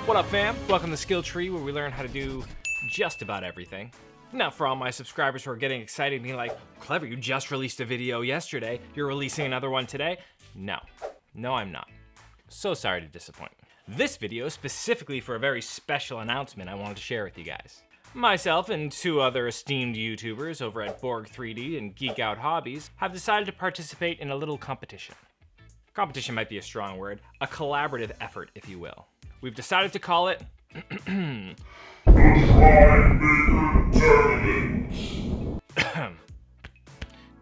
What up, fam? Welcome to Skill Tree, where we learn how to do just about everything. Now, for all my subscribers who are getting excited and being like, Clever, you just released a video yesterday, you're releasing another one today? No, I'm not. So sorry to disappoint. This video is specifically for a very special announcement I wanted to share with you guys. Myself and two other esteemed YouTubers over at Borg3D and Geek Out Hobbies have decided to participate in a little competition. Competition might be a strong word, a collaborative effort, if you will. We've decided to call it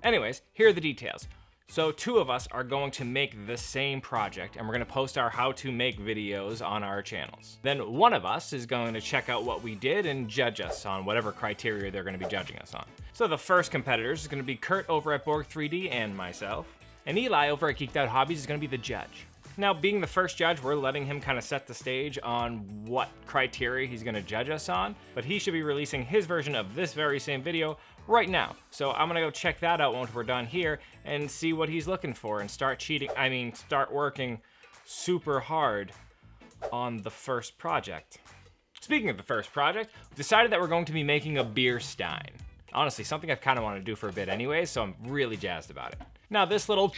Anyways, here are the details. So two of us are going to make the same project, and we're going to post our how to make videos on our channels. Then one of us is going to check out what we did and judge us on whatever criteria they're going to be judging us on. So the first competitors is going to be Kurt over at Borg3D and myself, and Eli over at Geeked Out Hobbies is going to be the judge. Now, being the first judge, we're letting him kind of set the stage on what criteria he's going to judge us on, but he should be releasing his version of this very same video right now. So I'm going to go check that out once we're done here and see what he's looking for and start working super hard on the first project. Speaking of the first project, we've decided that we're going to be making a beer stein. Honestly, something I've kind of wanted to do for a bit anyway, so I'm really jazzed about it. Now, this little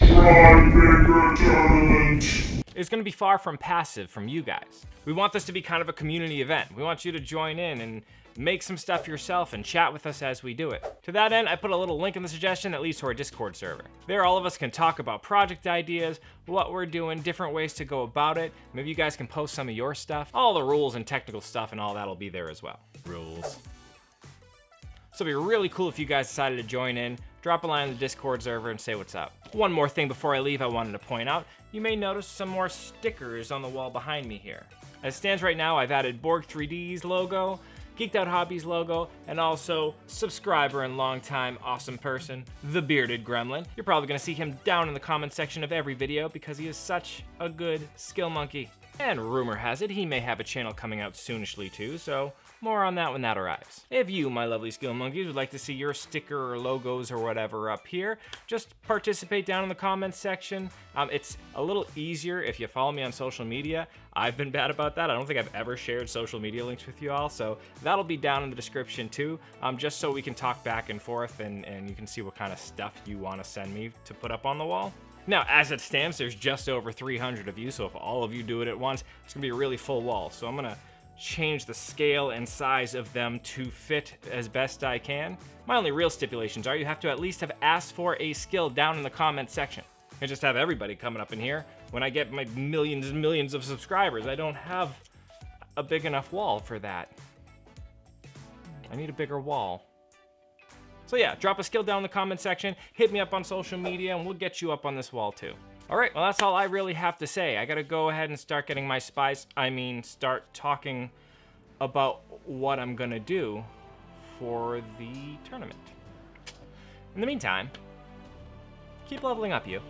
is going to be far from passive from you guys. We want this to be kind of a community event. We want you to join in and make some stuff yourself and chat with us as we do it. To that end, I put a little link in the suggestion that leads to our Discord server. There, all of us can talk about project ideas, what we're doing, different ways to go about it. Maybe you guys can post some of your stuff. All the rules and technical stuff and all that'll be there as well. Rules. So it'd be really cool if you guys decided to join in, drop a line in the Discord server and say what's up. One more thing before I leave I wanted to point out. You may notice some more stickers on the wall behind me here. As it stands right now, I've added Borg3D's logo, Geeked Out Hobbies logo, and also subscriber and longtime awesome person, the Bearded Gremlin. You're probably gonna see him down in the comment section of every video because he is such a good skill monkey. And rumor has it, he may have a channel coming out soonishly too, so more on that when that arrives. If you, my lovely skill monkeys, would like to see your sticker or logos or whatever up here, just participate down in the comments section. It's a little easier if you follow me on social media. I've been bad about that. I don't think I've ever shared social media links with you all, so that'll be down in the description too, just so we can talk back and forth and you can see what kind of stuff you want to send me to put up on the wall. Now, as it stands, there's just over 300 of you, so if all of you do it at once, it's gonna be a really full wall. So I'm gonna change the scale and size of them to fit as best I can. My only real stipulations are you have to at least have asked for a skill down in the comments section. I just have everybody coming up in here. When I get my millions and millions of subscribers, I don't have a big enough wall for that. I need a bigger wall. So yeah, drop a skill down in the comment section, hit me up on social media, and we'll get you up on this wall too. All right, well, that's all I really have to say. I gotta go ahead and start getting my start talking about what I'm gonna do for the tournament. In the meantime, keep leveling up, you.